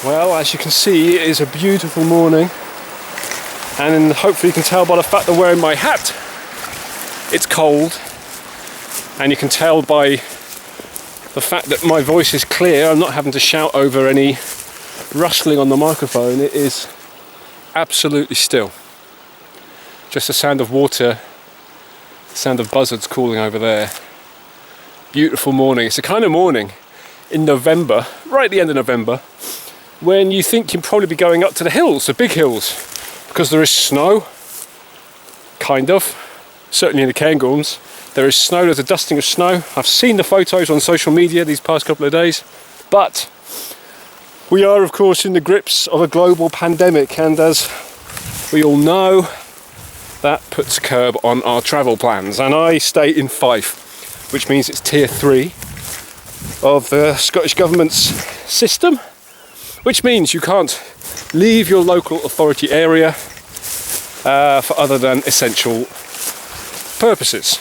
Well, as you can see, it is a beautiful morning, and hopefully you can tell by the fact that I'm wearing my hat, it's cold, and you can tell by the fact that my voice is clear. I'm not having to shout over any rustling on the microphone. It is absolutely still. Just the sound of water, the sound of buzzards calling over there. Beautiful morning. It's the kind of morning in November, right at the end of November, when you think you'd probably be going up to the hills, the big hills, because there is snow, kind of, certainly in the Cairngorms. There is snow, there's a dusting of snow. I've seen the photos on social media these past couple of days, but we are of course in the grips of a global pandemic, and as we all know, that puts a curb on our travel plans. And I stay in Fife, which means it's tier 3 of the Scottish Government's system, which means you can't leave your local authority area for other than essential purposes.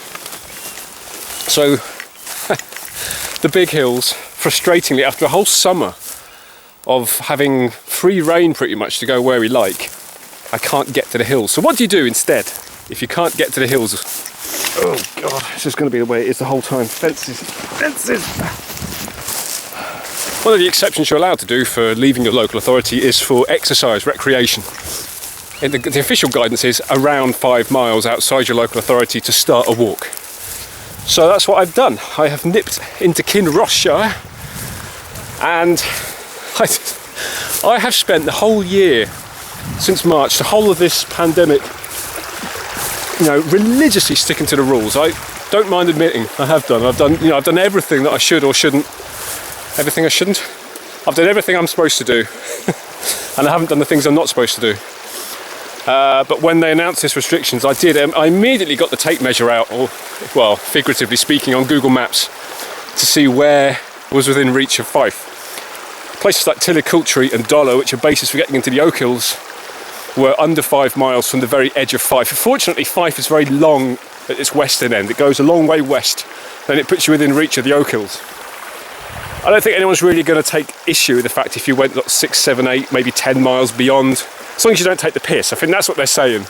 So the big hills, frustratingly, after a whole summer of having free rein pretty much to go where we like, I can't get to the hills. So what do you do instead if you can't get to the hills? Oh god, this is going to be the way it is the whole time. Fences, fences! One of the exceptions you're allowed to do for leaving your local authority is for exercise, recreation. And the official guidance is around 5 miles outside your local authority to start a walk. So that's what I've done. I have nipped into Kinross-shire, and I have spent the whole year since March, the whole of this pandemic, religiously sticking to the rules. I don't mind admitting I have done. I've done everything that I should or shouldn't. Everything I shouldn't. I've done everything I'm supposed to do, and I haven't done the things I'm not supposed to do. But when they announced these restrictions, I immediately got the tape measure out, or, well, figuratively speaking, on Google Maps to see where was within reach of Fife. Places like Tillicoultry and Dollar, which are bases for getting into the Oakhills, were under 5 miles from the very edge of Fife. Fortunately, Fife is very long at its western end. It goes a long way west, then it puts you within reach of the Oakhills. I don't think anyone's really going to take issue with the fact if you went 6, 7, 8, maybe 10 miles beyond, as long as you don't take the piss. I think that's what they're saying.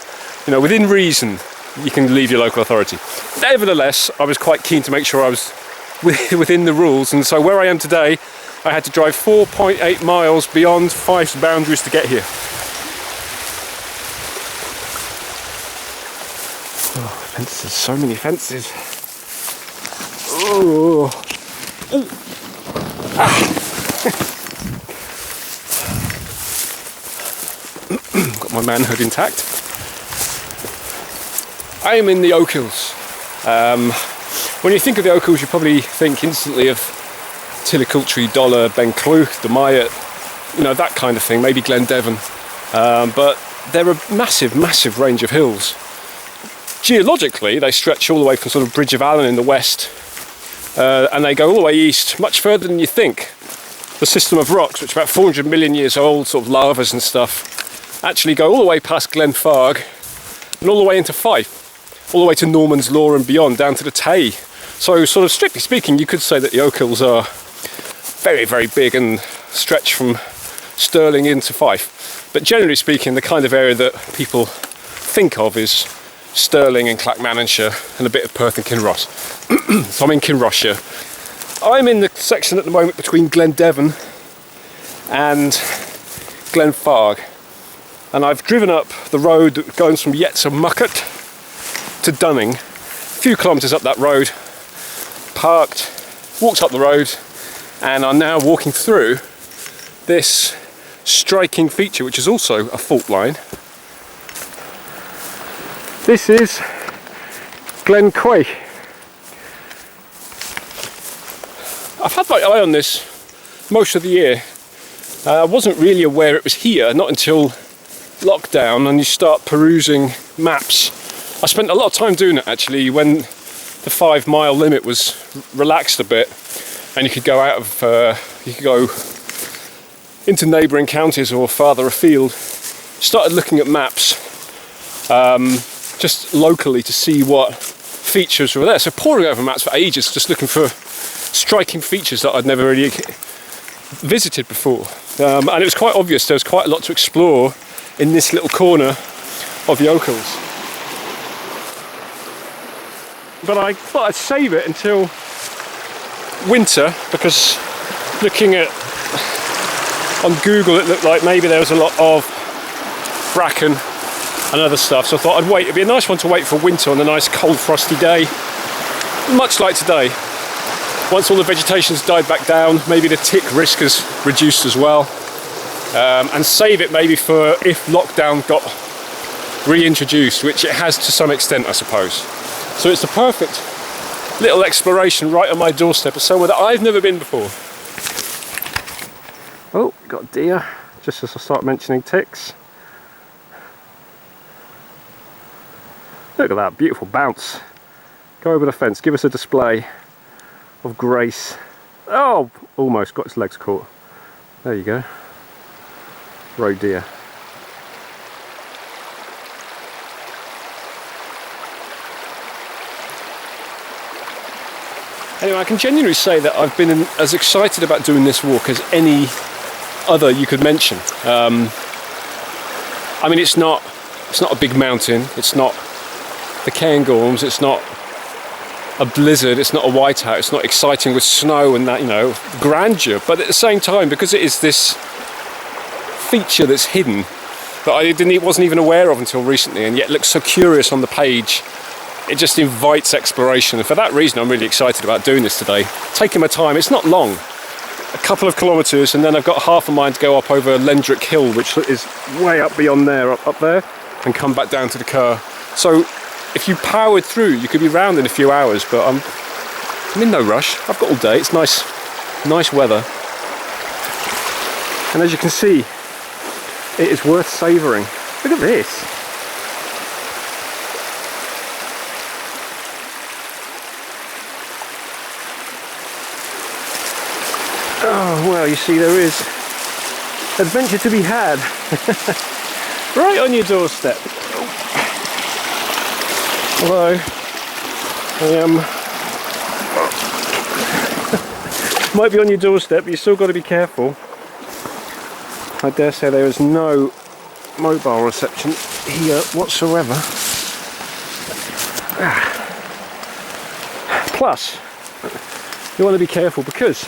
Within reason, you can leave your local authority. Nevertheless, I was quite keen to make sure I was within the rules, and so where I am today, I had to drive 4.8 miles beyond Fife's boundaries to get here. Oh, fences, so many fences. Oh. Ooh. Got my manhood intact. I am in the Oakhills. When you think of the Oakhills, you probably think instantly of Tillicoultry, Dollar, Benclwch, the Myatt, that kind of thing, maybe Glendevon. But they're a massive, massive range of hills. Geologically, they stretch all the way from sort of Bridge of Allen in the west, and they go all the way east, much further than you think. The system of rocks, which is about 400 million years old, sort of lavas and stuff, actually go all the way past Glenfarg and all the way into Fife, all the way to Norman's Law and beyond, down to the Tay. So, sort of strictly speaking, you could say that the Oakhills are very, very big and stretch from Stirling into Fife. But generally speaking, the kind of area that people think of is Stirling and Clackmannanshire and a bit of Perth and Kinross. So I'm in Kinross-shire. I'm in the section at the moment between Glendevon and Glenfarg, and I've driven up the road that goes from Yetzer to Dunning, a few kilometres up that road, parked, walked up the road, and are now walking through this striking feature, which is also a fault line. This is Quay. I've had my eye on this most of the year. I wasn't really aware it was here, not until lockdown, and you start perusing maps. I spent a lot of time doing it actually when the 5 mile limit was relaxed a bit, and you could go out of, you could go into neighbouring counties or farther afield. Started looking at maps, just locally to see what features were there. So poring over maps for ages, just looking for striking features that I'd never really visited before. And it was quite obvious there was quite a lot to explore in this little corner of the Oakhills. But I thought I'd save it until winter, because looking at on Google it looked like maybe there was a lot of bracken and other stuff, so I thought I'd wait. It'd be a nice one to wait for winter on a nice cold frosty day, much like today. Once all the vegetation's died back down, maybe the tick risk has reduced as well, and save it maybe for if lockdown got reintroduced, which it has to some extent, I suppose. So it's the perfect little exploration right on my doorstep of somewhere that I've never been before. Oh, got deer, just as I start mentioning ticks. Look at that beautiful bounce. Go over the fence, give us a display of grace. Oh, almost got its legs caught. There you go. Roe deer. Anyway, I can genuinely say that I've been as excited about doing this walk as any other you could mention. I mean, it's not a big mountain, it's not the Cairngorms, it's not a blizzard, it's not a whiteout, it's not exciting with snow and that, you know, grandeur, but at the same time, because it is this feature that's hidden that I wasn't even aware of until recently, and yet looks so curious on the page, it just invites exploration. And for that reason I'm really excited about doing this today, taking my time. It's not long, a couple of kilometres, and then I've got half a mile to go up over Lendrick Hill, which is way up beyond there, up there, and come back down to the car. So if you powered through, you could be round in a few hours, but I'm in no rush. I've got all day. It's nice weather. And as you can see, it is worth savouring. Look at this. Oh, well, you see, there is adventure to be had. Right on your doorstep. Although might be on your doorstep, but you still got to be careful. I dare say there is no mobile reception here whatsoever. Plus, you want to be careful because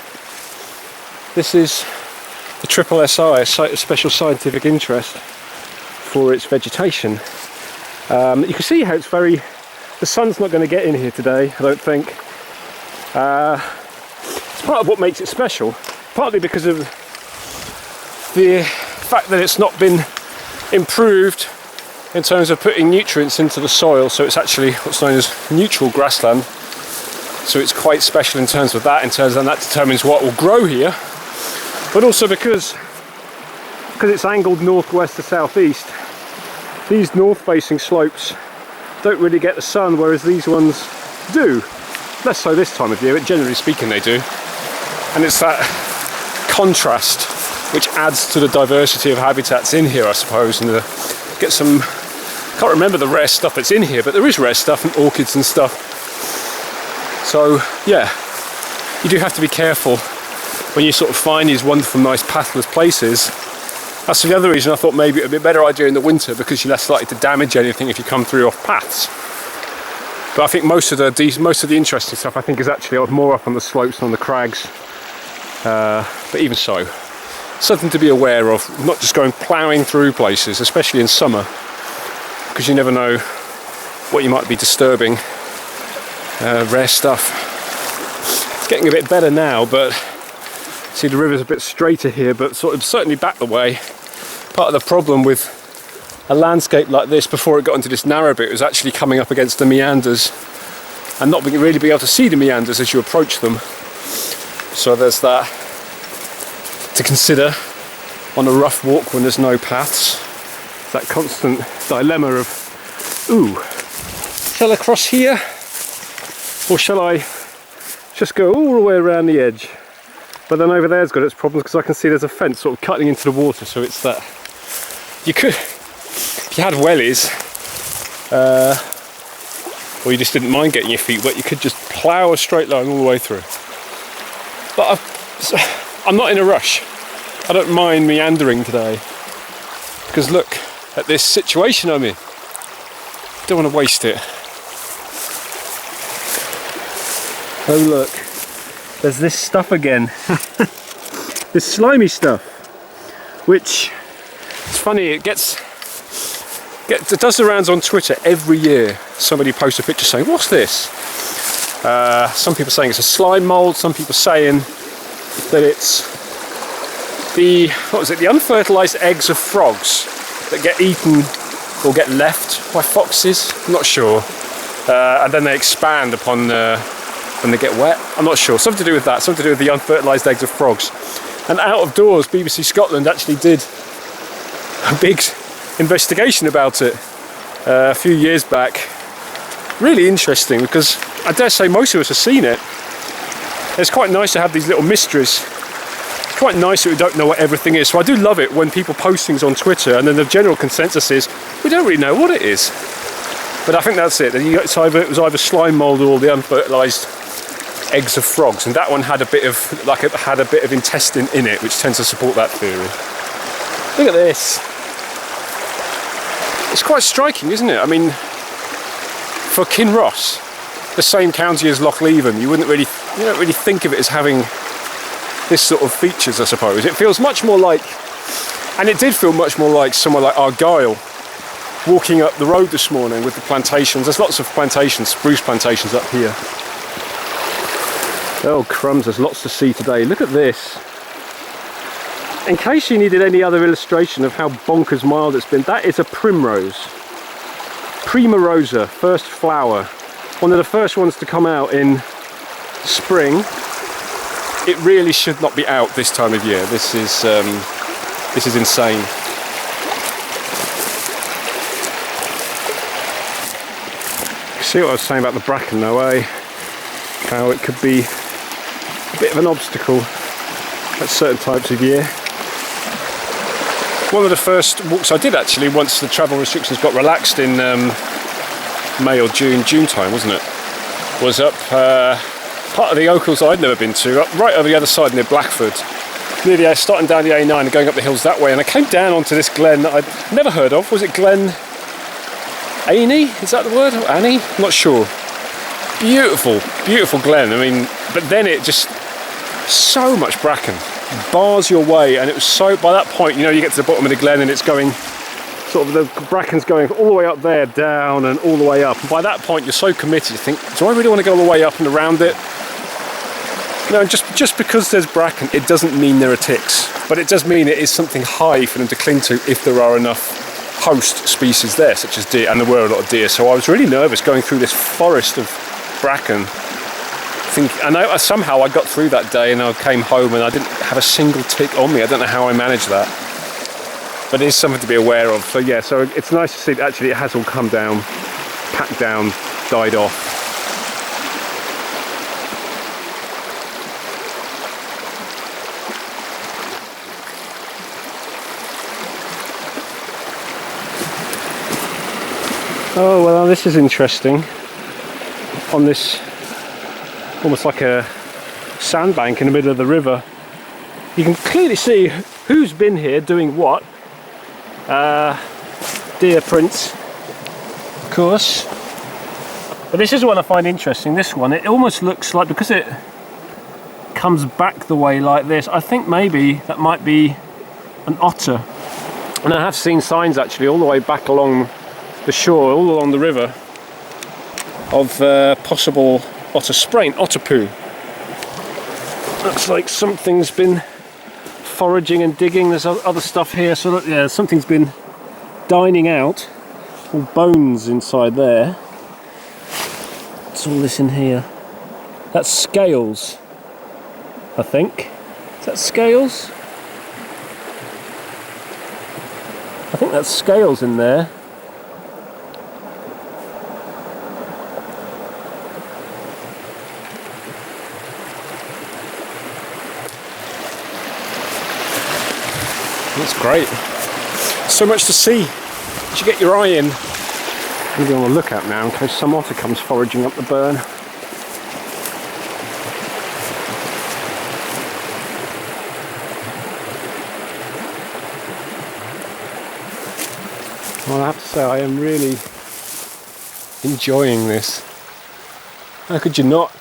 this is the Triple SI, a site of special scientific interest for its vegetation. You can see how it's the sun's not going to get in here today, I don't think. It's part of what makes it special, partly because of the fact that it's not been improved in terms of putting nutrients into the soil, so it's actually what's known as neutral grassland. So it's quite special in terms of that, and that determines what will grow here. But also because it's angled northwest to southeast, these north-facing slopes don't really get the sun, whereas these ones do. Less so this time of year, but generally speaking they do. And it's that contrast which adds to the diversity of habitats in here, I suppose, and get some, can't remember the rare stuff that's in here, but there is rare stuff and orchids and stuff. So yeah, you do have to be careful when you sort of find these wonderful, nice pathless places. That's the other reason I thought maybe it would be a better idea in the winter, because you're less likely to damage anything if you come through off paths. But I think most of the interesting stuff I think is actually more up on the slopes and on the crags. But even so, something to be aware of, not just going ploughing through places, especially in summer, because you never know what you might be disturbing. Rare stuff. It's getting a bit better now, but see the river's a bit straighter here, but sort of certainly back the way. Part of the problem with a landscape like this before it got into this narrow bit was actually coming up against the meanders and not really being able to see the meanders as you approach them. So there's that to consider on a rough walk when there's no paths. That constant dilemma of, ooh, shall I cross here or shall I just go all the way around the edge? But then over there's got its problems because I can see there's a fence sort of cutting into the water, so it's that you could, if you had wellies, or you just didn't mind getting your feet wet, you could just plough a straight line all the way through. But I'm not in a rush. I don't mind meandering today, because look at this situation I'm in. Don't want to waste it. Oh look, there's this stuff again. This slimy stuff, which, it's funny, it does the rounds on Twitter every year. Somebody posts a picture saying, what's this? Some people saying it's a slime mould, some people saying that it's the unfertilised eggs of frogs that get eaten or get left by foxes. I'm not sure. And then they expand upon when they get wet. I'm not sure. Something to do with that. Something to do with the unfertilised eggs of frogs. And out of doors, BBC Scotland actually did a big investigation about it a few years back. Really interesting, because I dare say most of us have seen it. It's quite nice to have these little mysteries. It's quite nice that we don't know what everything is. So I do love it when people post things on Twitter and then the general consensus is we don't really know what it is. But I think that's it. It was either slime mould or the unfertilised eggs of frogs, and that one had a bit of intestine in it, which tends to support that theory. Look at this. It's quite striking, isn't it? I mean, for Kinross, the same county as Loch Leven, you don't really think of it as having this sort of features, I suppose. It feels much more like, and it did feel much more like somewhere like Argyll, walking up the road this morning with the plantations. There's lots of plantations, spruce plantations up here. Oh crumbs, there's lots to see today. Look at this. In case you needed any other illustration of how bonkers mild it's been, that is a primrose. Prima rosa, first flower. One of the first ones to come out in spring. It really should not be out this time of year. This is insane. See what I was saying about the bracken though, eh? How it could be a bit of an obstacle at certain types of year. One of the first walks I did actually, once the travel restrictions got relaxed in May or June time, wasn't it? Was up part of the Oakhills I'd never been to, up right over the other side near Blackford. Starting down the A9 and going up the hills that way, and I came down onto this glen that I'd never heard of. Was it Glen Annie? Is that the word? Or Annie? I'm not sure. Beautiful, beautiful glen. I mean, but then it just, so much bracken, bars your way, and it was so, by that point, you know, you get to the bottom of the glen and it's going, sort of the bracken's going all the way up there, down and all the way up. And by that point, you're so committed, you think, do I really want to go all the way up and around it? No, just because there's bracken, it doesn't mean there are ticks, but it does mean it is something high for them to cling to if there are enough host species there, such as deer, and there were a lot of deer. So I was really nervous going through this forest of bracken. Somehow I got through that day and I came home and I didn't have a single tick on me. I don't know how I managed that, but it is something to be aware of. So yeah, so it's nice to see that actually it has all come down, packed down, died off. Oh well, this is interesting. On this, almost like a sandbank in the middle of the river, you can clearly see who's been here doing what. Deer prints, of course. But this is one I find interesting. This one, it almost looks like, because it comes back the way like this, I think maybe that might be an otter. And I have seen signs actually all the way back along the shore, all along the river, of possible otter sprain, otter poo. Looks like something's been foraging and digging. There's other stuff here, so look, yeah, something's been dining out. All bones inside there. What's all this in here? That's scales, I think. Is that scales? I think that's scales in there. That's great. So much to see. You should get your eye in. I'm going to look at now in case some otter comes foraging up the burn. Well, I have to say, I am really enjoying this. How could you not?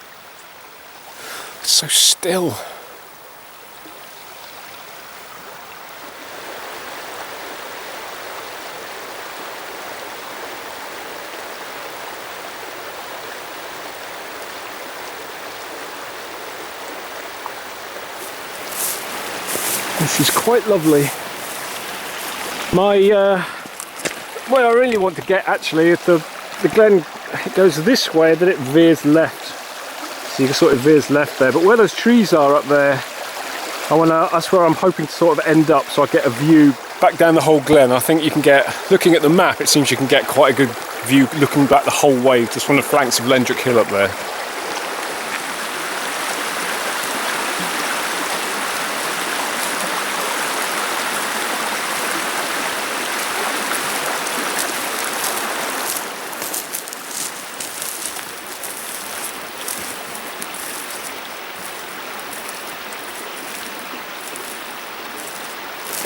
It's so still. This is quite lovely. Where I really want to get actually is the glen. It goes this way, then it veers left. So you can sort of veers left there. But where those trees are up there, that's where I'm hoping to sort of end up, so I get a view back down the whole glen. I think you can get, looking at the map, it seems you can get quite a good view looking back the whole way, just from the flanks of Lendrick Hill up there.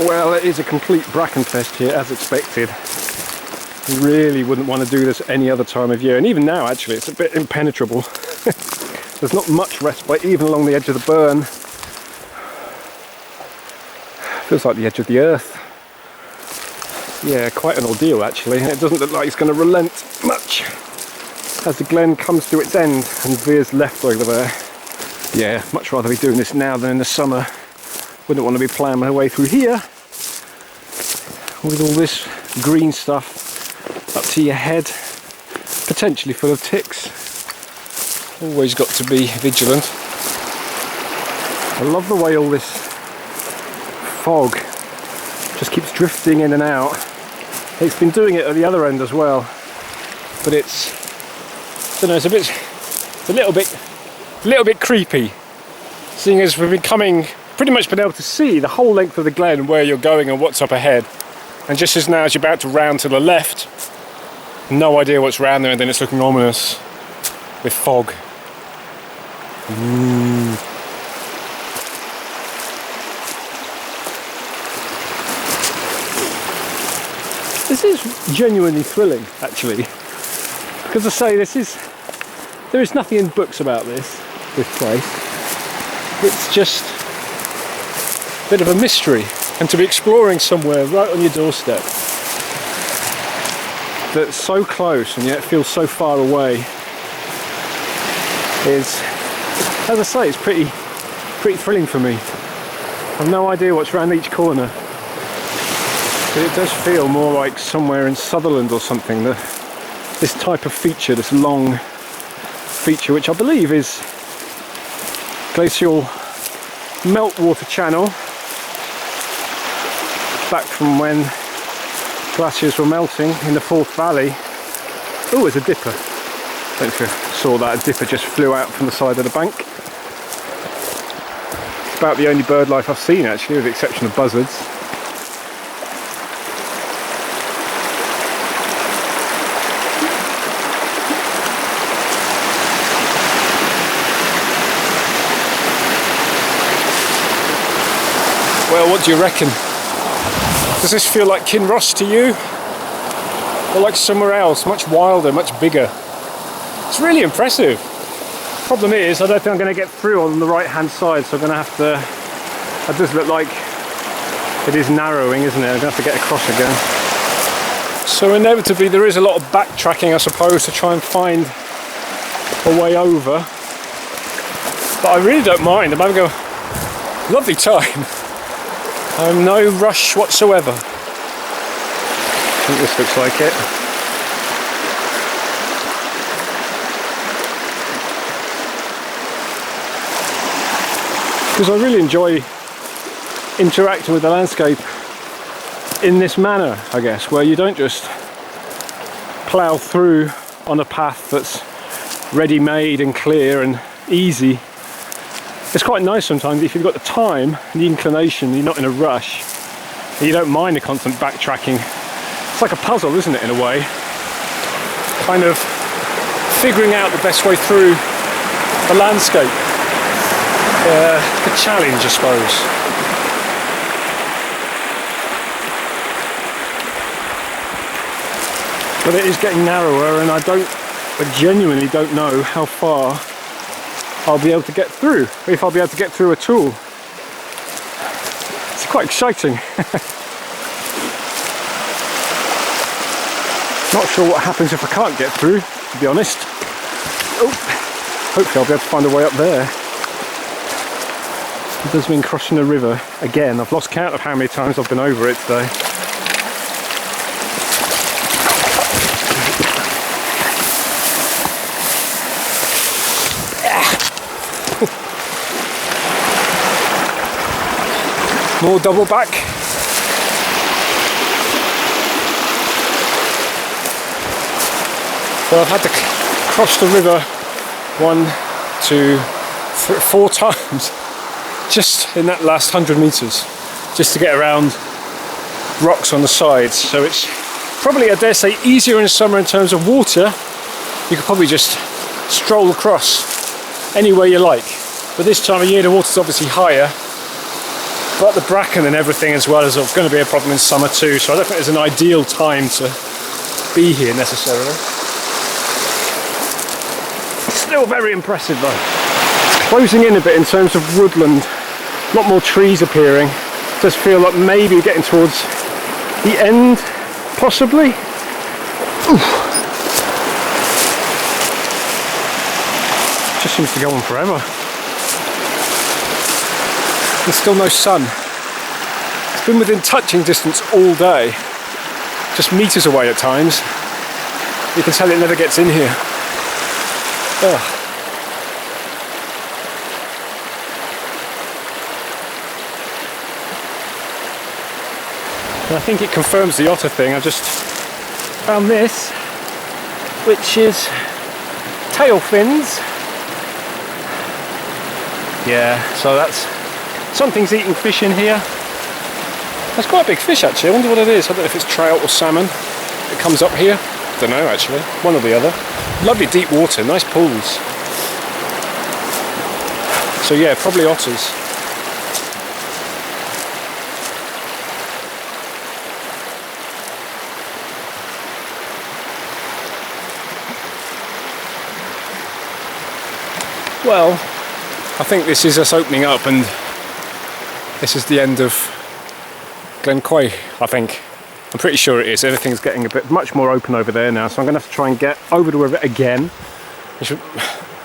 Well, it is a complete bracken fest here, as expected. You really wouldn't want to do this any other time of year, and even now actually it's a bit impenetrable. There's not much respite even along the edge of the burn. Feels like the edge of the earth. Yeah, quite an ordeal actually. It doesn't look like it's going to relent much as the glen comes to its end and veers left over there. Yeah, much rather be doing this now than in the summer. Wouldn't want to be ploughing my way through here with all this green stuff up to your head, potentially full of ticks. Always got to be vigilant. I love the way all this fog just keeps drifting in and out. It's been doing it at the other end as well, but it's, I don't know, it's a little bit creepy, seeing as we've been coming. Pretty much been able to see the whole length of the glen, where you're going and what's up ahead. And just as now as you're about to round to the left, no idea what's round there, and then it's looking ominous with fog. This is genuinely thrilling, actually. Because I say, there is nothing in books about this place. It's just bit of a mystery, and to be exploring somewhere right on your doorstep that's so close and yet feels so far away is, as I say, it's pretty thrilling for me. I've no idea what's around each corner, but it does feel more like somewhere in Sutherland or something, this type of feature, this long feature, which I believe is glacial meltwater channel back from when glaciers were melting in the Forth Valley. Oh, there's a dipper. I don't know if you saw that, a dipper just flew out from the side of the bank. It's about the only bird life I've seen actually, with the exception of buzzards. Well, what do you reckon? Does this feel like Kinross to you? Or like somewhere else, much wilder, much bigger? It's really impressive. Problem is, I don't think I'm going to get through on the right hand side, so I'm going to have to... It does look like it is narrowing, isn't it? I'm going to have to get across again. So inevitably there is a lot of backtracking, I suppose, to try and find a way over. But I really don't mind. I'm having a lovely time. No rush whatsoever. I think this looks like it. Because I really enjoy interacting with the landscape in this manner, I guess, where you don't just plough through on a path that's ready-made and clear and easy. It's quite nice sometimes if you've got the time and the inclination, you're not in a rush, and you don't mind the constant backtracking. It's like a puzzle, isn't it, in a way? Kind of figuring out the best way through the landscape. A challenge, I suppose. But it is getting narrower, and I genuinely don't know how far I'll be able to get through, if I'll be able to get through at all. It's quite exciting. Not sure what happens if I can't get through, to be honest. Oh, hopefully I'll be able to find a way up there. It does mean crossing a river again. I've lost count of how many times I've been over it today. More double back. So I've had to cross the river 1, 2, 3, 4 times just in that last 100 metres, just to get around rocks on the sides. So it's probably, I dare say, easier in summer in terms of water. You could probably just stroll across anywhere you like. But this time of year the water's obviously higher, but the bracken and everything as well is going to be a problem in summer too, so I don't think it's an ideal time to be here necessarily. Still very impressive though. It's closing in a bit in terms of woodland, a lot more trees appearing. It does feel like maybe we're getting towards the end, possibly. Oof. Just seems to go on forever. There's still no sun. It's been within touching distance all day, just meters away at times. You can tell it never gets in here. Ugh. And I think it confirms the otter thing. I just found this, which is tail fins. Yeah, so that's something's eating fish in here. That's quite a big fish actually. I wonder what it is. I don't know if it's trout or salmon. It comes up here. Don't know actually. One or the other. Lovely deep water, nice pools. So yeah, probably otters. Well, I think this is us opening up, and this is the end of Quay, I think. I'm pretty sure it is. Everything's getting a bit much more open over there now, so I'm going to have to try and get over the river again.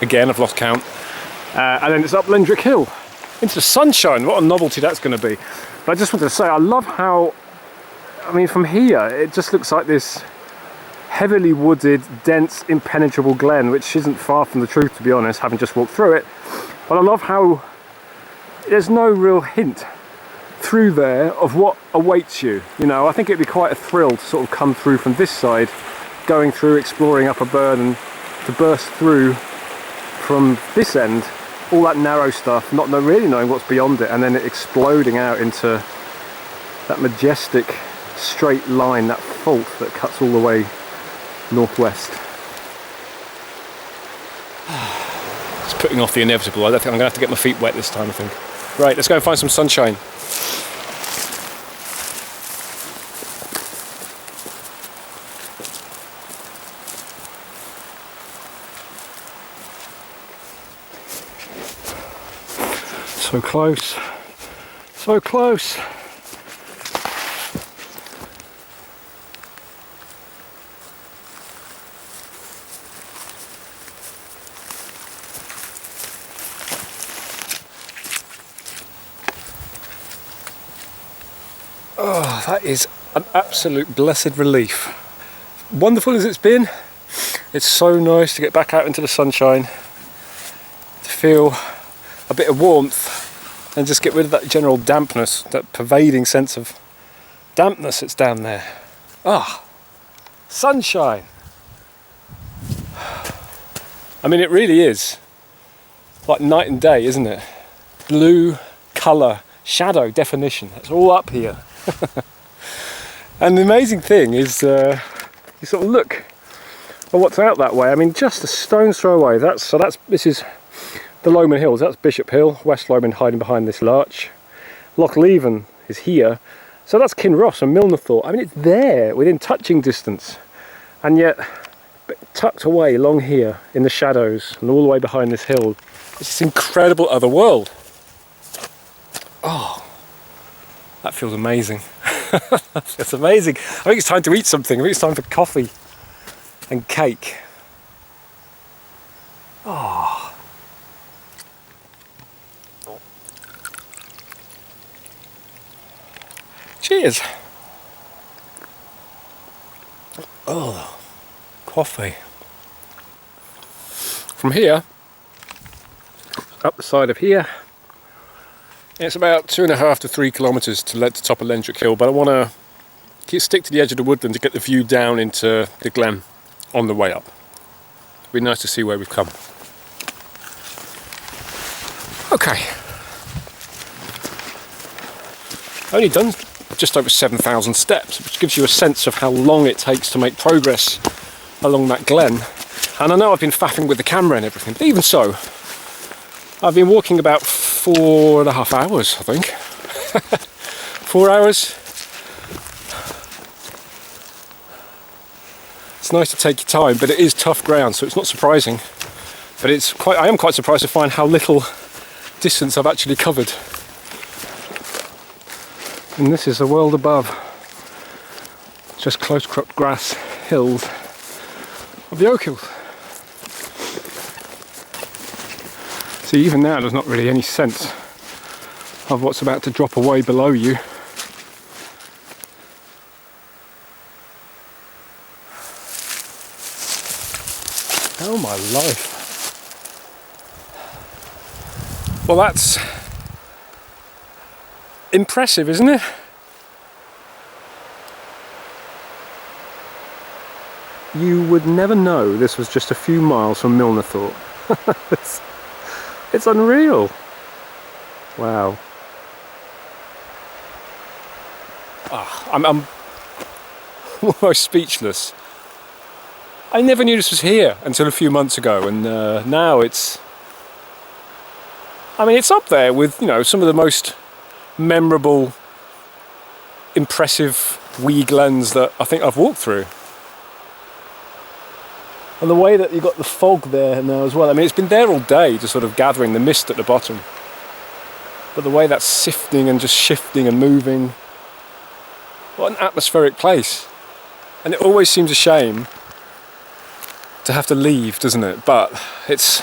Again, I've lost count. And then it's up Lendrick Hill into the sunshine. What a novelty that's going to be. But I just wanted to say, I love how, I mean, from here, it just looks like this heavily wooded, dense, impenetrable glen, which isn't far from the truth, to be honest, having just walked through it. But I love how there's no real hint through there of what awaits you. You know, I think it'd be quite a thrill to sort of come through from this side, going through, exploring up a bird, and to burst through from this end, all that narrow stuff, not really knowing what's beyond it, and then it exploding out into that majestic straight line, that fault that cuts all the way northwest. It's putting off the inevitable. I don't think I'm going to have to get my feet wet this time, I think. Right, let's go and find some sunshine. So close, so close. Oh, that is an absolute blessed relief. Wonderful as it's been, it's so nice to get back out into the sunshine, to feel a bit of warmth and just get rid of that general dampness, that pervading sense of dampness that's down there. Ah, sunshine. I mean, it really is like night and day, isn't it? Blue, colour, shadow, definition, it's all up here. And the amazing thing is, you sort of look at what's out that way. I mean, just a stone's throw away. This is the Lomond Hills. That's Bishop Hill, West Lomond hiding behind this larch. Loch Leven is here. So that's Kinross and Milnathort. I mean, it's there within touching distance. And yet, tucked away along here in the shadows and all the way behind this hill, is this incredible other world. Oh, that feels amazing. It's amazing. I think it's time to eat something. I think it's time for coffee and cake. Oh. Cheers. Oh, coffee. From here, up the side of here, it's about 2.5 to 3 kilometres to the top of Lendrick Hill, but I want to stick to the edge of the woodland to get the view down into the glen on the way up. It'd be nice to see where we've come. Okay. I've only done just over 7,000 steps, which gives you a sense of how long it takes to make progress along that glen. And I know I've been faffing with the camera and everything, but even so, I've been walking about 4.5 hours, I think. 4 hours. It's nice to take your time, but it is tough ground, so it's not surprising. But I am quite surprised to find how little distance I've actually covered. And this is the world above. Just close cropped grass hills of the Oakhills. See, even now there's not really any sense of what's about to drop away below you. Oh my life. Well, that's impressive, isn't it? You would never know this was just a few miles from Milnerthorpe. It's unreal. Wow. I'm almost speechless. I never knew this was here until a few months ago, and now it's up there with, you know, some of the most memorable, impressive wee glens that I think I've walked through. And the way that you've got the fog there now as well. I mean, it's been there all day, just sort of gathering the mist at the bottom. But the way that's sifting and just shifting and moving. What an atmospheric place. And it always seems a shame to have to leave, doesn't it? But it's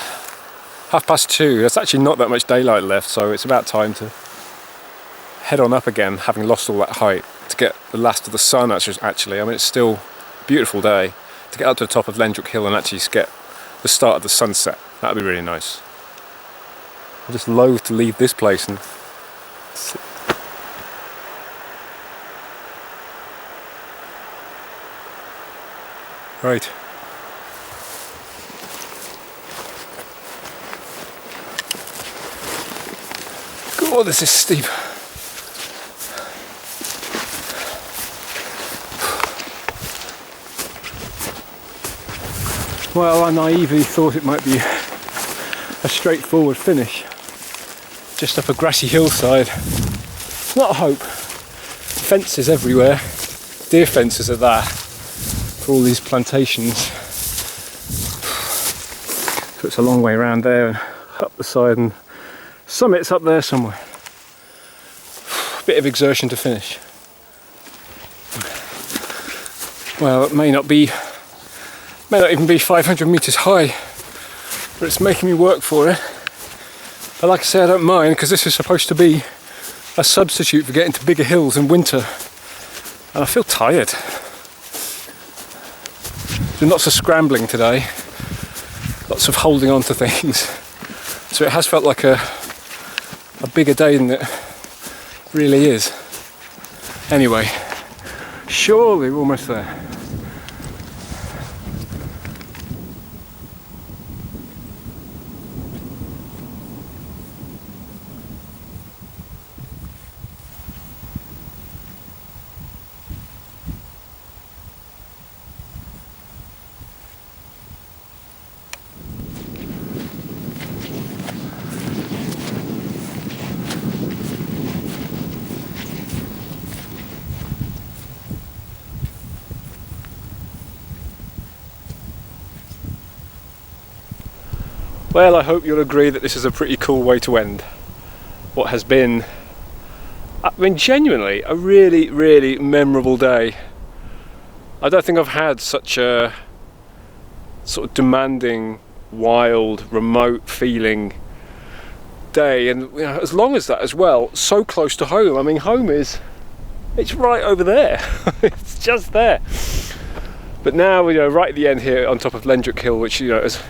2:30. There's actually not that much daylight left, so it's about time to head on up again, having lost all that height, to get the last of the sun. Actually, I mean, it's still a beautiful day. To get up to the top of Lendrick Hill and actually get the start of the sunset. That'd be really nice. I'm just loath to leave this place and sit. Right. God, this is steep. Well, I naively thought it might be a straightforward finish, just up a grassy hillside. It's not a hope. Fences everywhere, deer fences at that, for all these plantations. So it's a long way around there and up the side, and summit's up there somewhere. Bit of exertion to finish. Well, it may not even be 500 metres high, but it's making me work for it. But like I say, I don't mind, because this is supposed to be a substitute for getting to bigger hills in winter. And I feel tired. There's lots of scrambling today, lots of holding on to things. So it has felt like a bigger day than it really is. Anyway, surely we're almost there. Well, I hope you'll agree that this is a pretty cool way to end what has been, I mean, genuinely a really, really memorable day. I don't think I've had such a sort of demanding, wild, remote feeling day, and you know, as long as that as well, so close to home. I mean, home it's right over there. It's just there. But now, you know, right at the end here on top of Lendrick Hill, which, you know, it's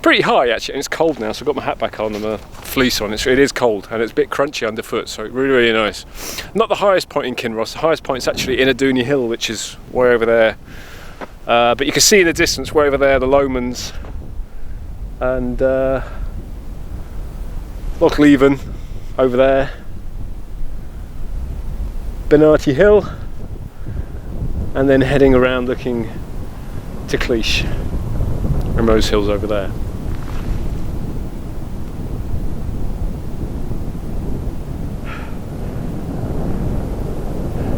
pretty high actually, and it's cold now, so I've got my hat back on and my fleece on. It is cold and it's a bit crunchy underfoot, so really, really nice. Not the highest point in Kinross. The highest point is actually Untitled Hill, which is way over there. But you can see in the distance way over there the Lomans and Oakhills over there, Benarty Hill, and then heading around looking to Quay and those hills over there.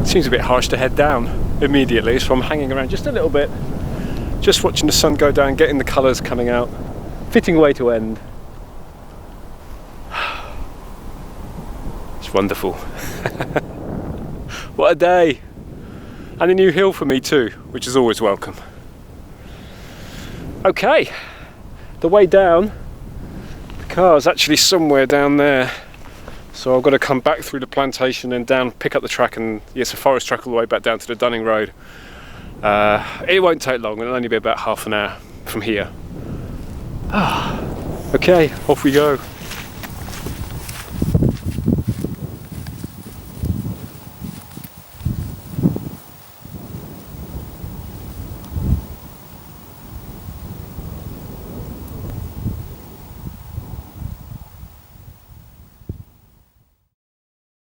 Seems a bit harsh to head down immediately, so I'm hanging around just a little bit, just watching the sun go down, getting the colours coming out. Fitting way to end. It's wonderful. What a day. And a new hill for me too, which is always welcome. Okay, the way down, the car's actually somewhere down there. So I've got to come back through the plantation and down, pick up the track, and it's a forest track all the way back down to the Dunning Road. It won't take long, it'll only be about half an hour from here. Okay, off we go.